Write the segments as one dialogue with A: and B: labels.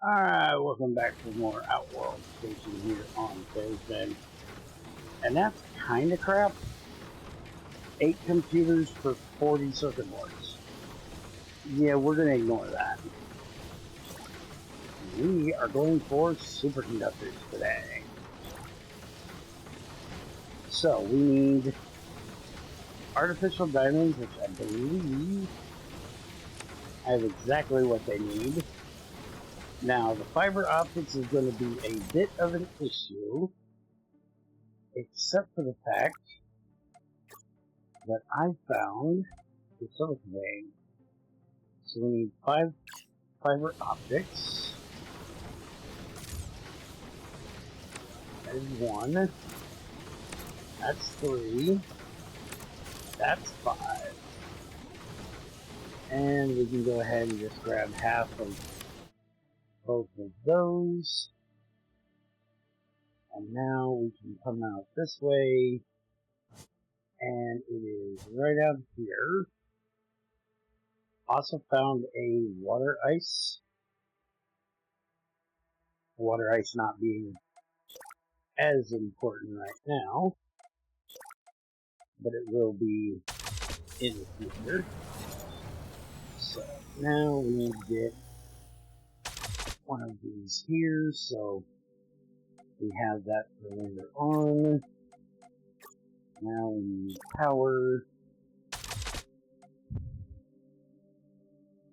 A: Alright, welcome back to more Outworld Station here on Thursday. And that's kinda crap. 8 computers for 40 circuit boards. Yeah, we're gonna ignore that. We are going for superconductors today. So, we need artificial diamonds, which I believe have exactly what they need. Now, the fiber optics is going to be a bit of an issue, except for the fact that I found the silicon vein. So we need 5 fiber optics. That is 1. That's 3. That's 5. And we can go ahead and just grab half of both of those. And now we can come out this way. And it is right out here. Also found a water ice. Water ice not being as important right now, but it will be in the future. So now we need to get one of these here, so we have that for later on. Now we need power.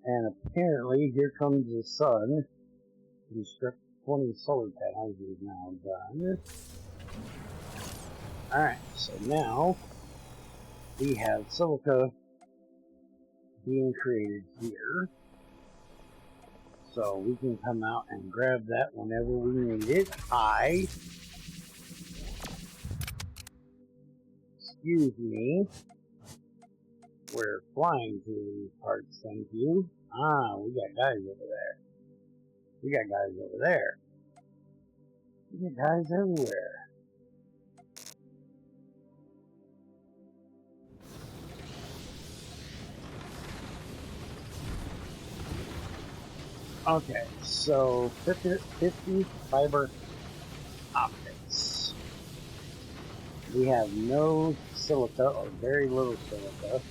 A: And apparently here comes the sun. Construct 20 solar panels is now done. Alright, so now we have silica being created here. So we can come out and grab that whenever we need it. Excuse me. We're flying through these parts, thank you. We got guys over there. We got guys over there. We got guys everywhere. Okay, so 50 fiber optics. We have no silica, or very little silica,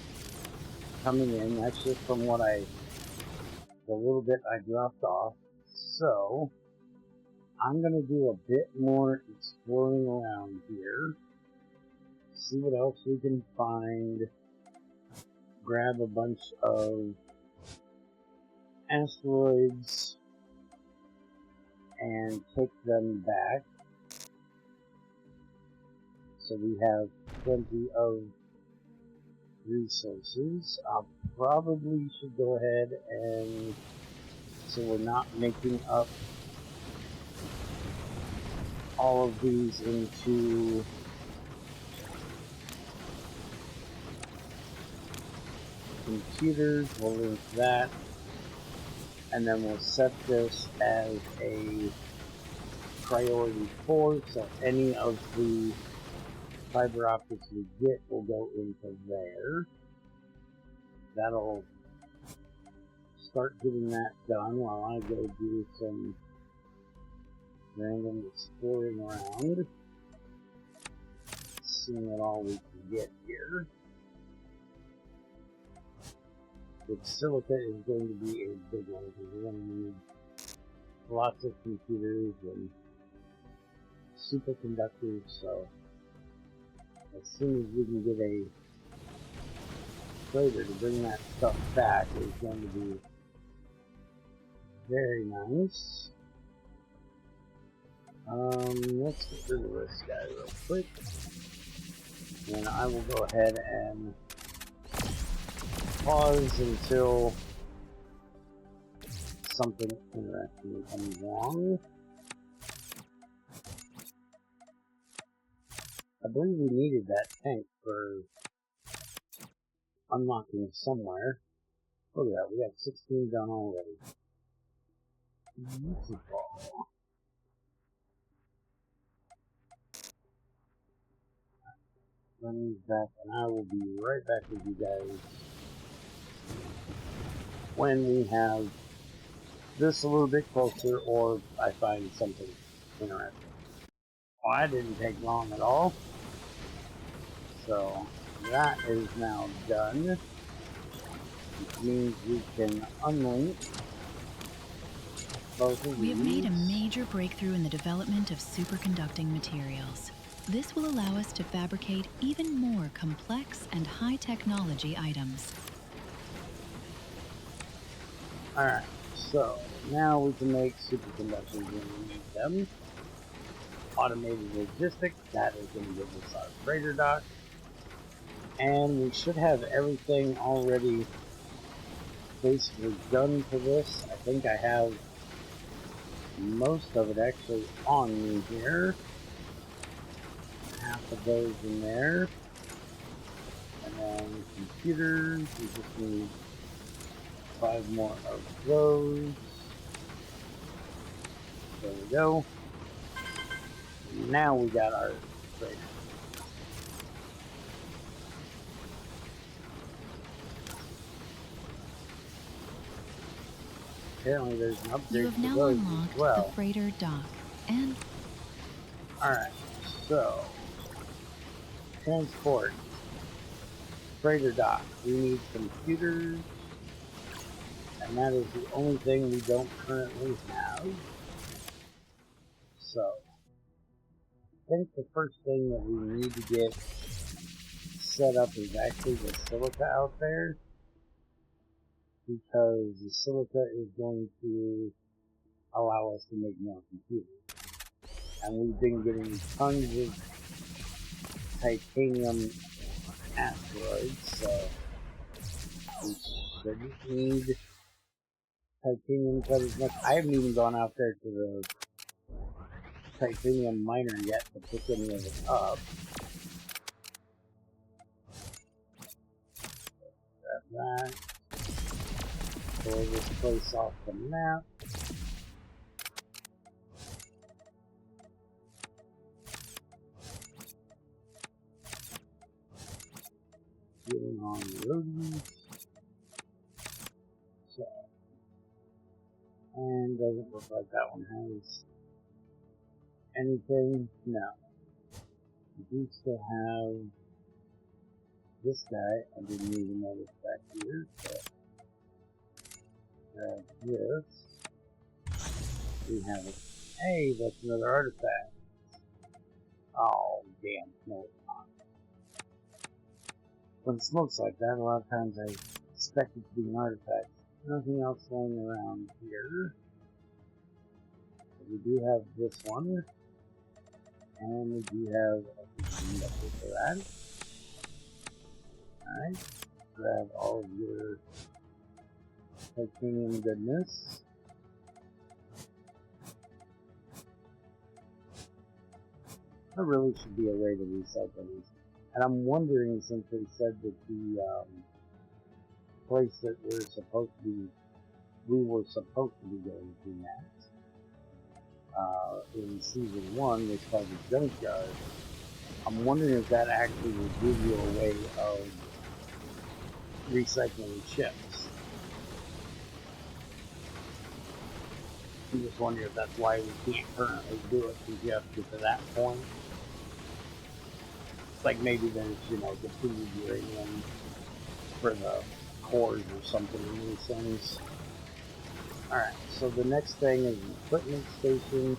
A: coming in. That's just from the little bit I dropped off. So, I'm going to do a bit more exploring around here. See what else we can find. Grab a bunch of asteroids and take them back. So we have plenty of resources. I probably should go ahead and, so we're not making up all of these into computers, we'll link that, and then we'll set this as a priority 4, so any of the fiber optics we get will go into there. That'll start getting that done while I go do some random exploring around, seeing what all we can get here. Which silica is going to be a big one because we're going to need lots of computers and superconductors, so as soon as we can get a freighter to bring that stuff back is going to be very nice. Let's get rid of this guy real quick. And I will go ahead and pause until something interesting comes along. I believe we needed that tank for unlocking somewhere. Look at that, we got 16 done already. Beautiful. Run these back, and I will be right back with you guys when we have this a little bit closer, or I find something interesting. Well, that didn't take long at all. So that is now done, which means we can unlink both of
B: We have made a
A: these.
B: major breakthrough in the development of superconducting materials. This will allow us to fabricate even more complex and high-technology items.
A: Alright, so now we can make superconductors when we need them. Automated logistics, that is going to give us our freighter dock. And we should have everything already basically done for this. I think I have most of it actually on me here. Half of those in there. And then computers, we just need 5 more of those. There we go. Now we got our freighter. Apparently there's an upgrade
B: You have
A: for
B: now
A: those
B: unlocked
A: as well.
B: the freighter dock, and
A: Alright, so transport, freighter dock. We need computers, and that is the only thing we don't currently have. So I think the first thing that we need to get set up is actually the silica out there, because the silica is going to allow us to make more computers. And we've been getting tons of titanium asteroids, so we shouldn't need titanium quite as much. I haven't even gone out there to the titanium miner yet to pick any of it up. Grab that. Pull this place off the map. Getting on the roadies. So, and doesn't look like that one has anything. No. We do still have this guy. I didn't even notice back here. So, grab this. We have it. Hey, that's another artifact. Oh, damn. No, it's not. When it smokes like that, a lot of times I expect it to be an artifact. Nothing else laying around here. But we do have this one. And we do have a conductor for that. Alright. Grab all of your titanium goodness. There really should be a way to recycle these. And I'm wondering, since they said that the place that we were supposed to be going to next, in season 1, was called the junkyard. I'm wondering if that actually will give you a way of recycling ships. I'm just wondering if that's why we can't currently do it, because you have to get to that point. Like maybe there's, depleted uranium for the cores or something in these things. Alright, so the next thing is an equipment station.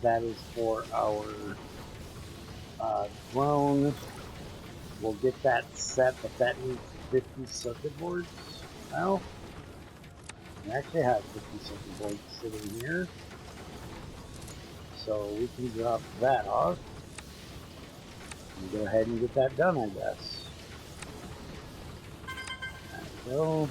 A: That is for our drone. We'll get that set, but that needs 50 circuit boards. Well, we actually have 50 circuit boards sitting here. So we can drop that off. And go ahead and get that done, I guess. There we go.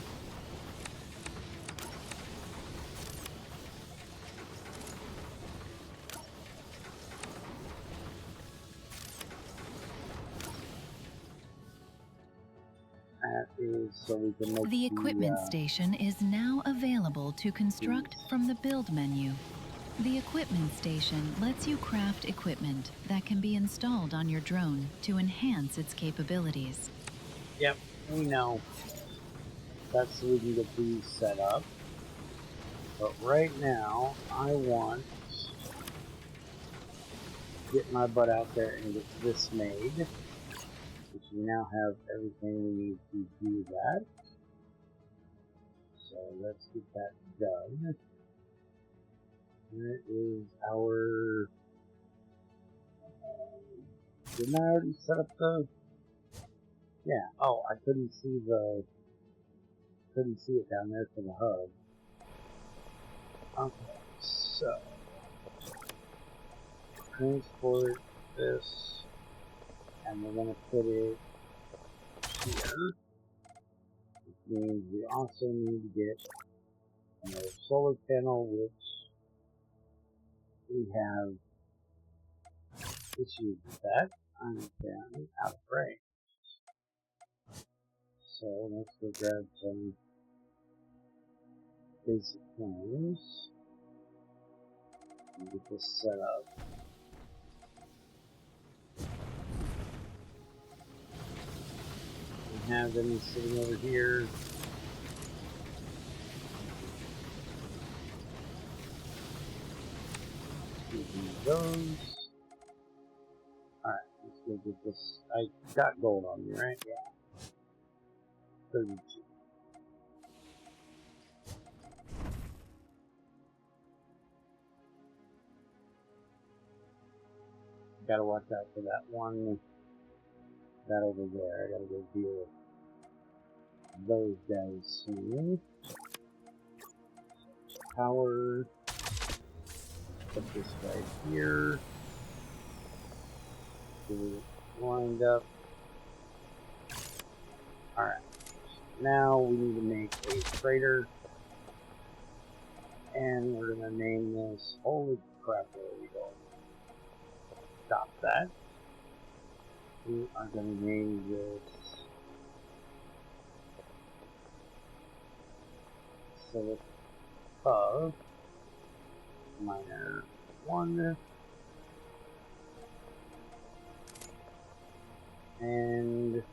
A: That is so we can make
B: the equipment station is now available to construct from the build menu. The equipment station lets you craft equipment that can be installed on your drone to enhance its capabilities.
A: Yep, we know. That's so we can get these set up. But right now, I want to get my butt out there and get this made, which we now have everything we need to do that. So let's get that done. Where is our... didn't I already set up the... yeah, oh, I couldn't see it down there for the hub. Okay, so transport this, and we're gonna put it here, which means we also need to get another solar panel, which we have issues with that. I'm down out of range. So let's go grab some basic things and get this set up. We have them sitting over here. Using those. Alright, let's go get this. I got gold on me, right? Yeah. 32. Gotta watch out for that one. That over there. I gotta go deal with those guys soon. Power. Put this right here. Get it lined up. Alright. Now we need to make a freighter. And we're gonna name this. Holy crap, there we go. Stop that. We are gonna name this Silica Miner 1. And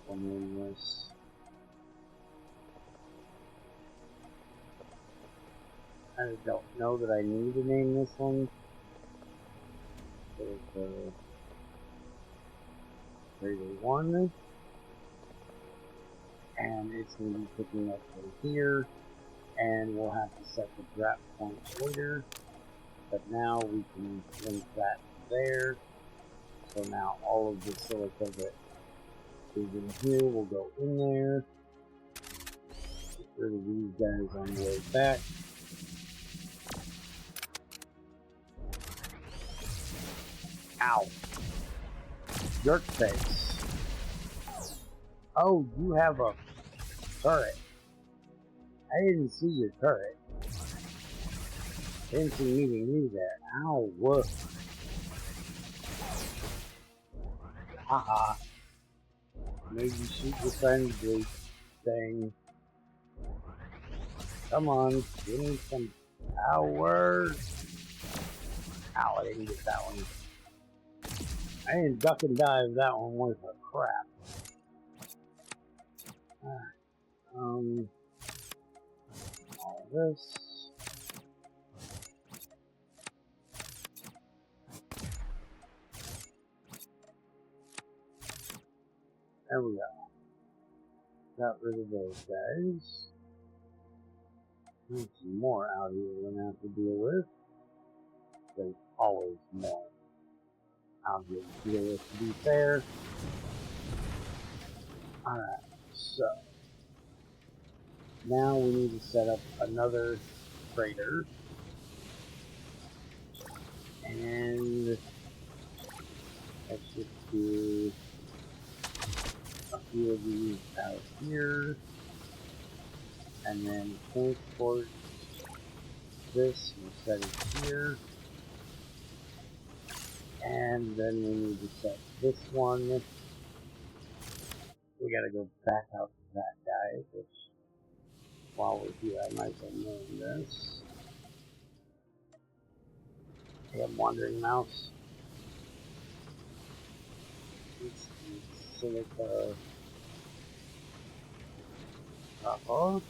A: we'll name this I don't know that I need to name this one. There's Freighter 1. And it's going to be picking up from here. And we'll have to set the drop point later. But now we can link that there. So now all of the silica that is in here will go in there. Get rid of these guys on the way back. Ow. Jerk face. Oh, you have a turret. I didn't see your turret. Didn't see me to you there. Ow, woof. Haha. Made you shoot your friendly thing. Come on, give me some power. Ow, I didn't get that one. I didn't duck and dive that one worth of crap. All this. There we go. Got rid of those guys. There's some more out here we're gonna have to deal with. There's always more out here to deal with, to be fair. Alright, so now we need to set up another freighter. And let's just do a few of these out here. And then transport this, we'll set it here. And then we need to set this one. We gotta go back out to that guy, which, while we're here, I might as well name this. Hey, I'm Wandering Mouse. It's the Silica Copper.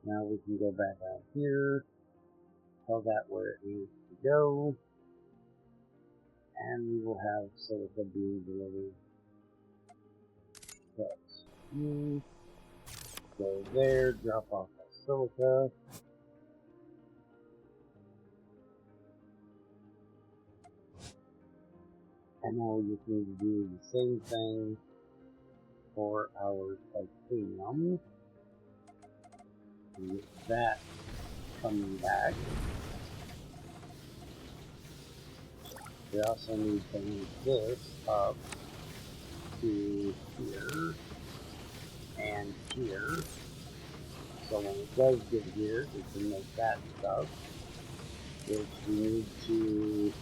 A: Now we can go back out here, tell that where it needs to go, and we will have silica being delivered. So you go there, drop off the silica. And now we just need to do the same thing for our titanium. And get that coming back. We also need to move this up to here and here. So when it does get here, we can make that stuff. Which we need to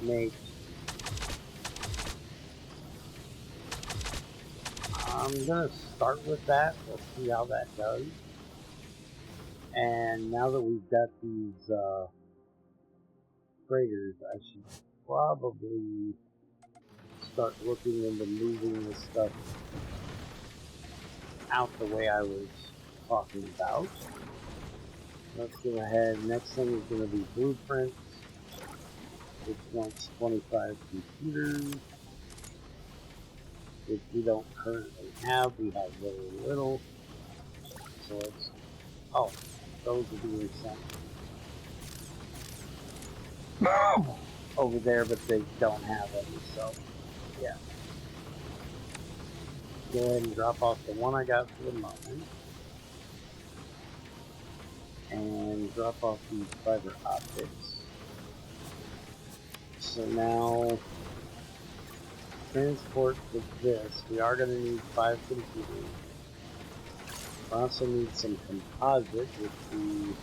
A: make. I'm going to start with that. We'll see how that does. And now that we've got these Frieghters, I should probably start looking into moving this stuff out the way I was talking about. Let's go ahead. Next thing is going to be blueprints, which wants 25 computers, which we don't currently have. We have very little. So it's, oh, those are being sent over there, but they don't have any, so yeah. Go ahead and drop off the one I got for the moment. And drop off these fiber optics. So now, transport to this. We are going to need 5 computers. We also need some composite, which we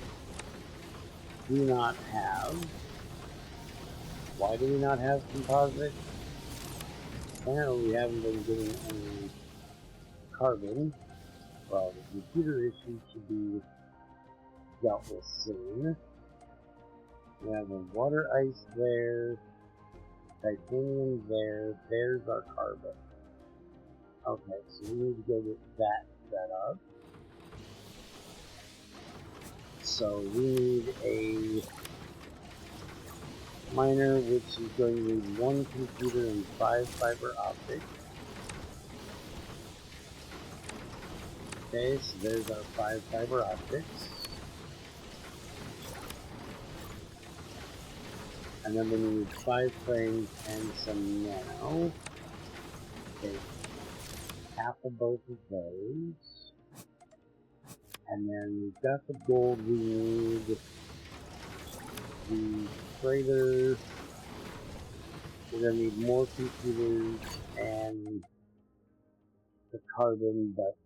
A: do not have. Why do we not have composite? Apparently we haven't been getting any carbon. Well, the computer issue should be dealt with soon. We have a water ice there, titanium there, there's our carbon. Okay, so we need to go get that set up. So we need a miner, which is going to need 1 computer and 5 fiber optics. Okay, so there's our 5 fiber optics. And then we need 5 frames and some nano. Okay, half of both of those. And then we've got the gold we need. The freighter. We're going to need more computers and the carbon, but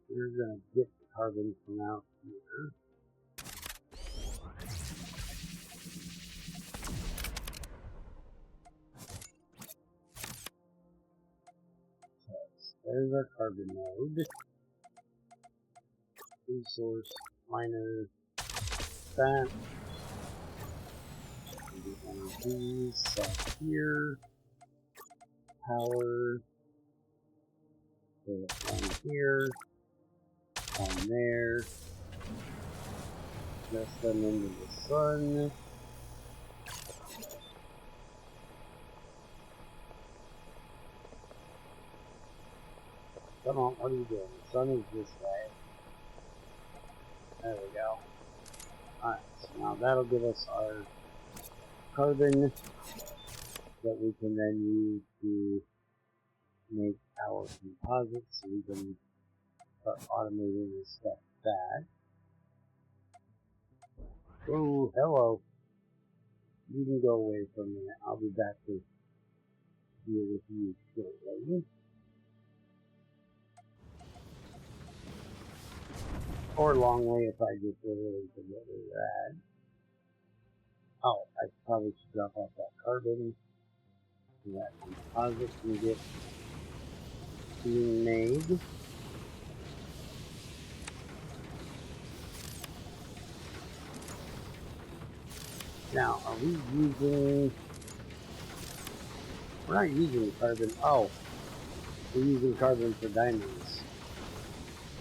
A: we're going to get the carbon from out here. There's our carbon node. Resource, miner, that. Maybe one of these, set here. Power. Put it one here. One there. Press them into the sun. Come on, what are you doing? The sun is this way. There we go. Alright, so now that'll give us our carbon that we can then use to make our composites, so we can start automating this stuff back. Oh, hello. You can go away for a minute. I'll be back to deal with you shortly. Or long way if I just literally forget where you're at. Oh, I probably should drop off that carbon. So that composite can get being made. Now, are we using... We're not using carbon. Oh, we're using carbon for diamonds.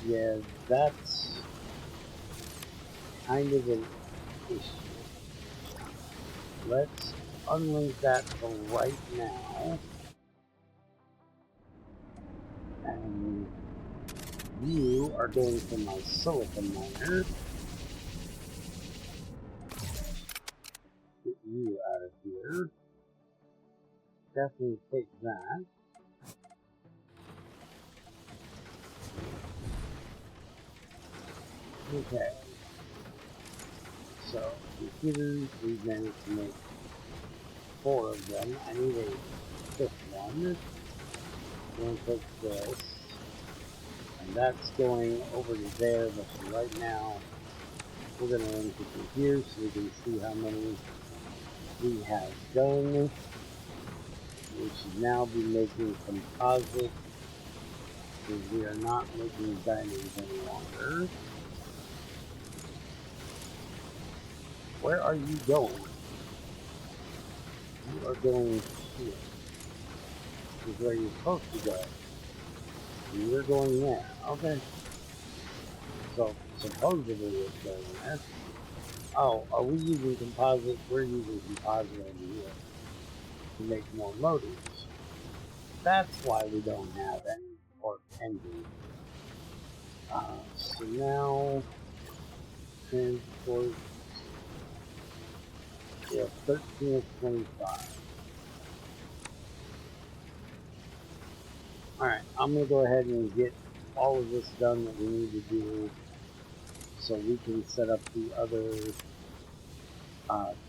A: Yeah, that's kind of an issue. Let's unlink that for right now. And you are going to my silicon miner. Get you out of here. Definitely take that. Okay. So, computers, we've managed to make 4 of them. I need a 5th one. I'm going to take this. And that's going over to there, but for right now, we're going to link it to here so we can see how many we have done. We should now be making composite because we are not making diamonds any longer. Where are you going? You are going here. This is where you're supposed to go. And you're going there. Okay. So, supposedly it's going there. Oh, are we using composite? We're using composite over here to make more motors. That's why we don't have any or engines. So now, transport, we have 13 of 25. Alright, I'm going to go ahead and get all of this done that we need to do so we can set up the other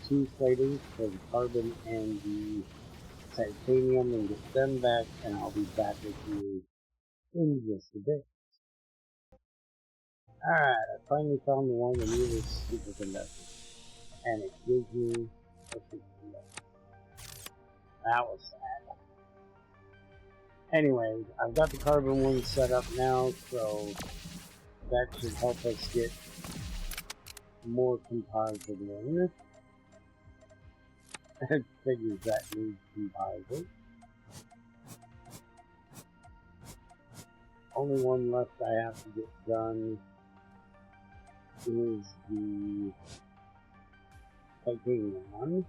A: 2 Frieghters for the carbon and the titanium and get them back, and I'll be back with you in just a bit. Alright, I finally found the one that needed superconductor. And it gives me a superconductor. That was sad. Anyways, I've got the carbon one set up now, so that should help us get more composite in. It figures that needs composite. Only one left I have to get done is the titanium one.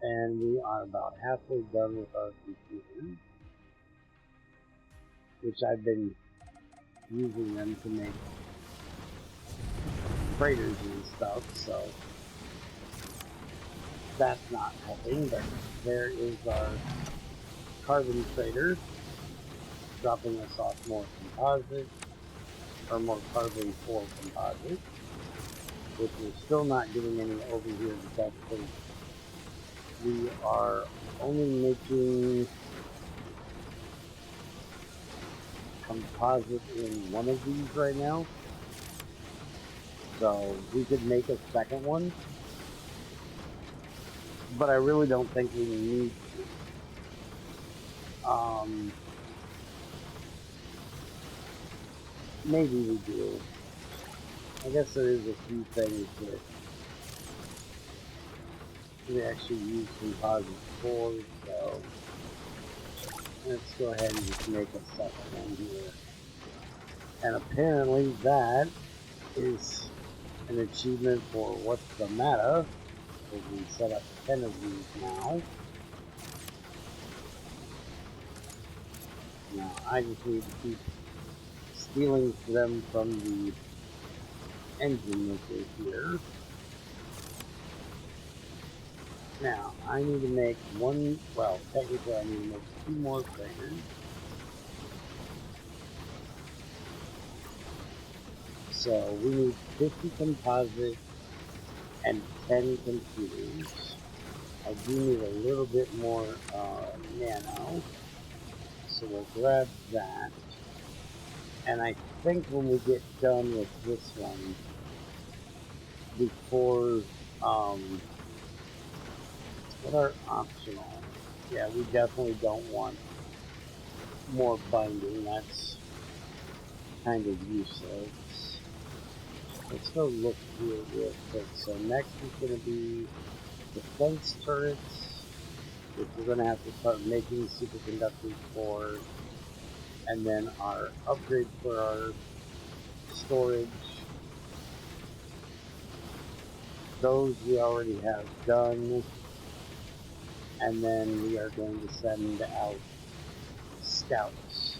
A: And we are about halfway done with our computer, which I've been using them to make freighters and stuff, so that's not helping, but there is our carbon freighter dropping us off more composite, or more carbon for composite, which we're still not getting any over here, but that's because we are only making composite in one of these right now. So we could make a second one, but I really don't think we need to. Maybe we do. I guess there is a few things that we actually use composite for, so let's go ahead and just make a second one here. And apparently that is an achievement for What's the Matter, because we set up 10 of these now. Now I just need to keep stealing them from the engine maker here. Now, I need to make one, well, technically I need to make 2 more freighters. So, we need 50 composite and 10 computers. I do need a little bit more nano. So we'll grab that. And I think when we get done with this one, before, what are optional? Yeah, we definitely don't want more binding. That's kind of useless. Let's go look here real quick. So next is going to be defense turrets, which we're going to have to start making superconductors for, and then our upgrade for our storage. Those we already have done, and then we are going to send out scouts.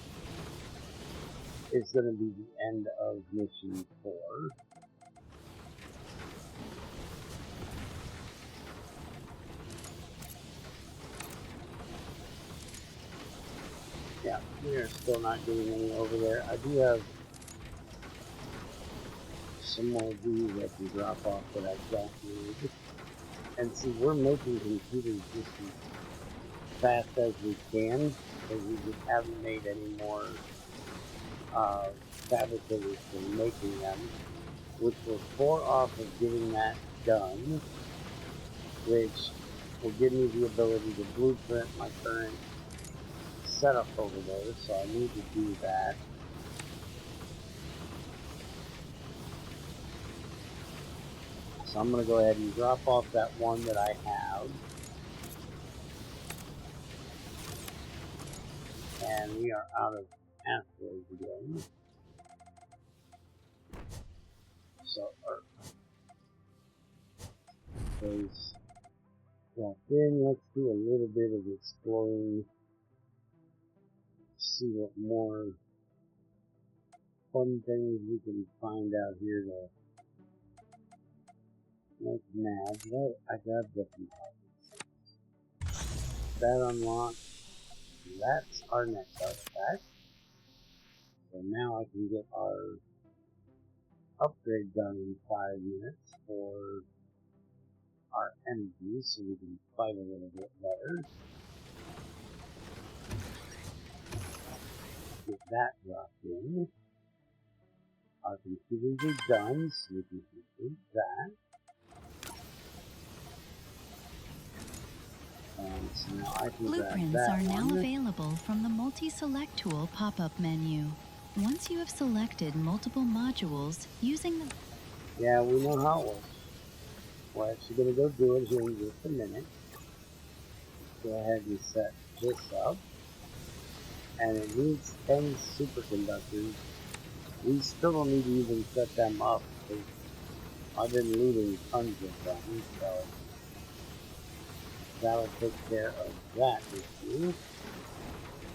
A: It's going to be the end of mission 4. Yeah, we are still not getting any over there. I do have some more of these I can drop off that I don't need. And see, we're making computers just as fast as we can, because we just haven't made any more fabricators for making them, which we're 4 off of getting that done, which will give me the ability to blueprint my current setup over there, so I need to do that. So I'm going to go ahead and drop off that one that I have. And we are out of asteroids again. So, because, well, then let's do a little bit of exploring. See what more fun things we can find out here to make mad. Well, I grabbed the composites. That unlocked. That's our next artifact. So now I can get our upgrade done in 5 minutes for our energy so we can fight a little bit better. Get that dropped in. Our computers are done, so we can complete that. And so now I can grab
B: Blueprints
A: that
B: are now
A: one.
B: available from the Multi-Select Tool pop-up menu. Once you have selected multiple modules using the...
A: Yeah, we know how it works. We're actually going to go do it here in just a minute. Go ahead and set this up. And it needs 10 superconductors. We still don't need to even set them up because I've been looting tons of them, so that'll take care of that issue.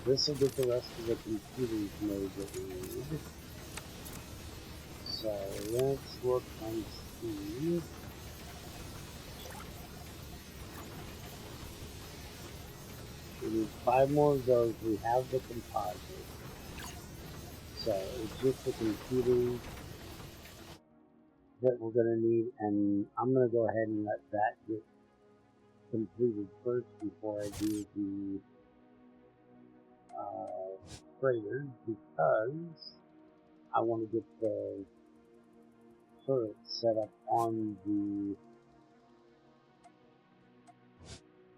A: This will get the rest of the computers made that we need. So let's look and see. We need 5 more of those. We have the composite. So it's just the computers that we're going to need, and I'm going to go ahead and let that get completed first before I do the Frieghters, because I want to get the turret set up on the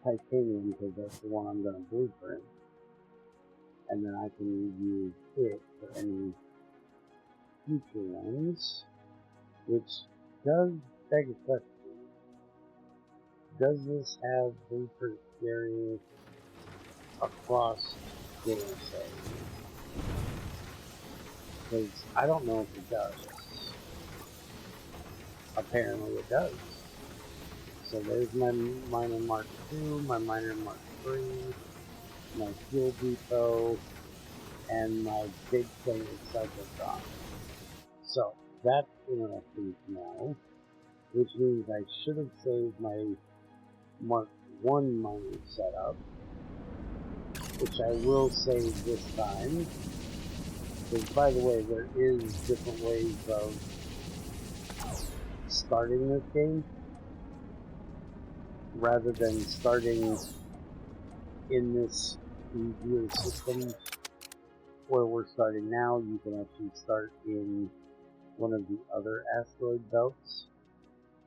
A: titanium, because that's the one I'm going to blueprint, and then I can use it for any future ones, which does beg a question. Does this have blueprint sharing across game settings? Because I don't know if it does. Apparently it does. So there's my miner Mark II, my miner Mark III, my fuel depot, and my big thing is cyclotron. So that's interesting to know, which means I should have saved my Mark I miner setup, which I will save this time. Because, by the way, there is different ways of starting this game, rather than starting in this easier system where we're starting now. You can actually start in one of the other asteroid belts,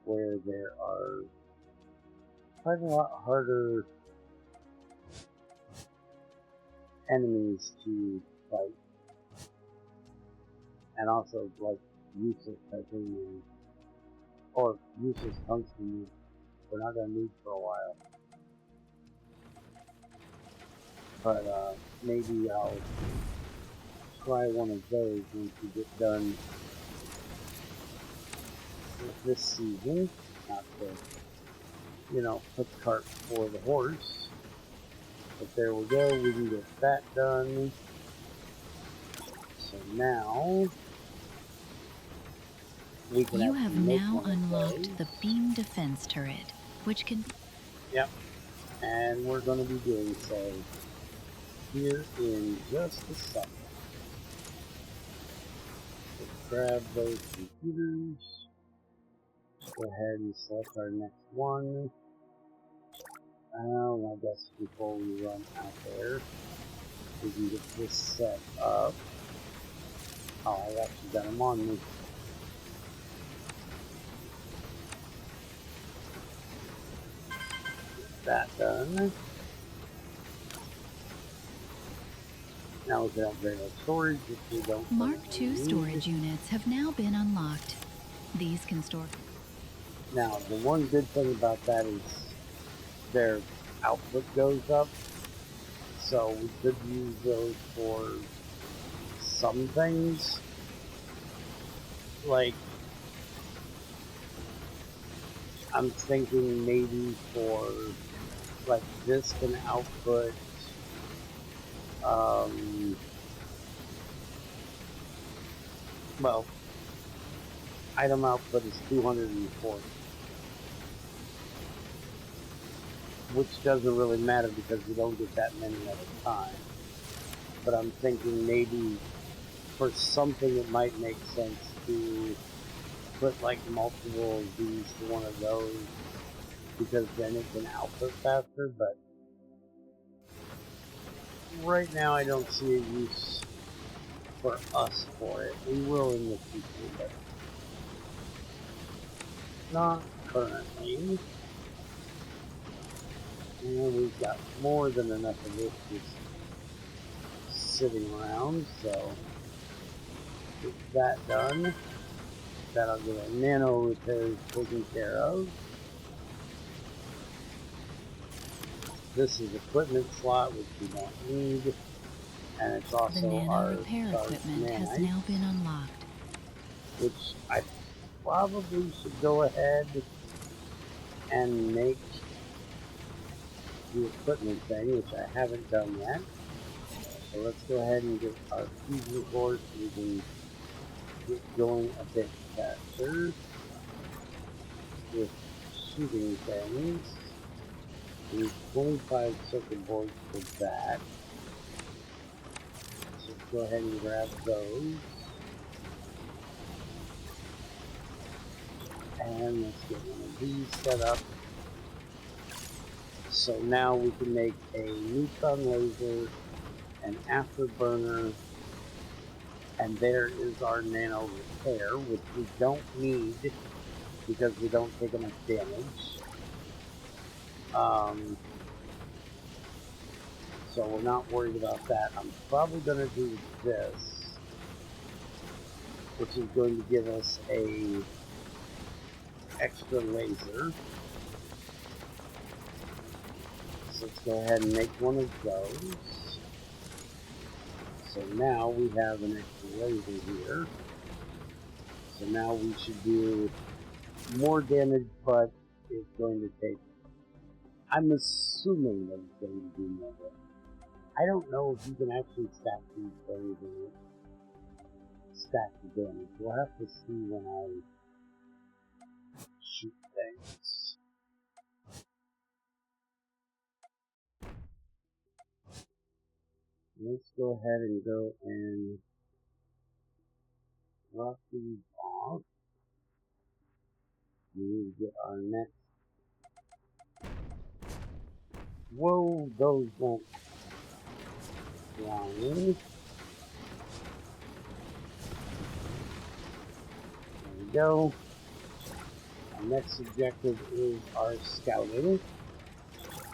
A: where there are quite a lot harder enemies to fight, and also like useless titanium or useless tungsten we're not going to need for a while. but maybe I'll try one of those once we get done with this season. Not to, you know, put the cart before the horse. But there we go, we can get that done. So now we can
B: You have
A: make
B: now
A: one of
B: unlocked
A: those.
B: the beam defense turret, which can...
A: Yep, and we're going to be doing so here in just a second. Let's grab those computers. Go ahead and select our next one. I guess before we run out there, we can get this set up. Oh, I actually got them on me. Get that done. Now we can upgrade our storage if we don't.
B: Mark II storage units have now been unlocked. These can store...
A: Now, the one good thing about that is their output goes up, so we could use those for some things. Like, I'm thinking maybe for, like, this can output, well, item output is 240. Which doesn't really matter because we don't get that many at a time. But I'm thinking maybe for something it might make sense to put like multiple of these to one of those, because then it can output faster. But right now I don't see a use for us for it. We will in the future, but not currently. And we've got more than enough of this just sitting around, so get that done. That'll get our nano repairs taken care of. This is equipment slot, which we don't need. And it's also
B: The nano
A: our
B: repair equipment
A: nanites,
B: has now been unlocked.
A: which I probably should go ahead and make the equipment thing, which I haven't done yet. So let's go ahead and get our fusion core so we can get going a bit faster with shooting things. We need 25 circuit boards for that. So let's go ahead and grab those. And let's get one of these set up. So now we can make a neutron laser, an afterburner, and there is our nano repair, which we don't need because we don't take enough damage. So we're not worried about that. I'm probably going to do this, which is going to give us a extra laser. So let's go ahead and make one of those. So now we have an extra laser here. So now we should do more damage, but it's going to take... I'm assuming that it's going to do more damage. I don't know if you can actually stack these things and stack the damage. We'll have to see when I shoot things. Let's go ahead and go and drop these off. We need to get our next... Whoa, those won't fly in. There we go. Our next objective is our scouting.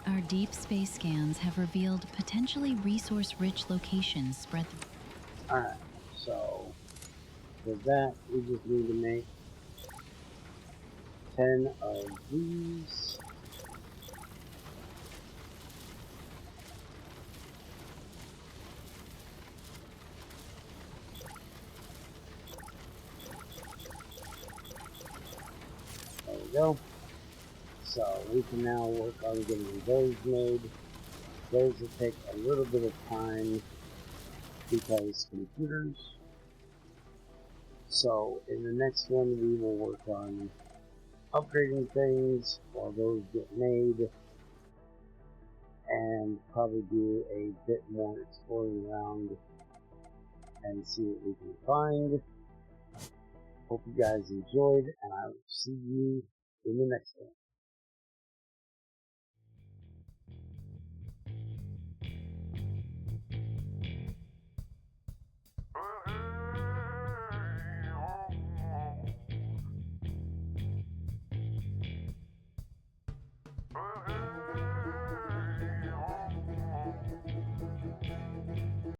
B: Our deep space scans have revealed potentially resource-rich locations spread through...
A: Alright, so for that we just need to make 10 of these. go. So we can now work on getting those made. Those will take a little bit of time because computers. So in the next one we will work on upgrading things while those get made, and probably do a bit more exploring around and see what we can find. Hope you guys enjoyed, and I will see you in the next one.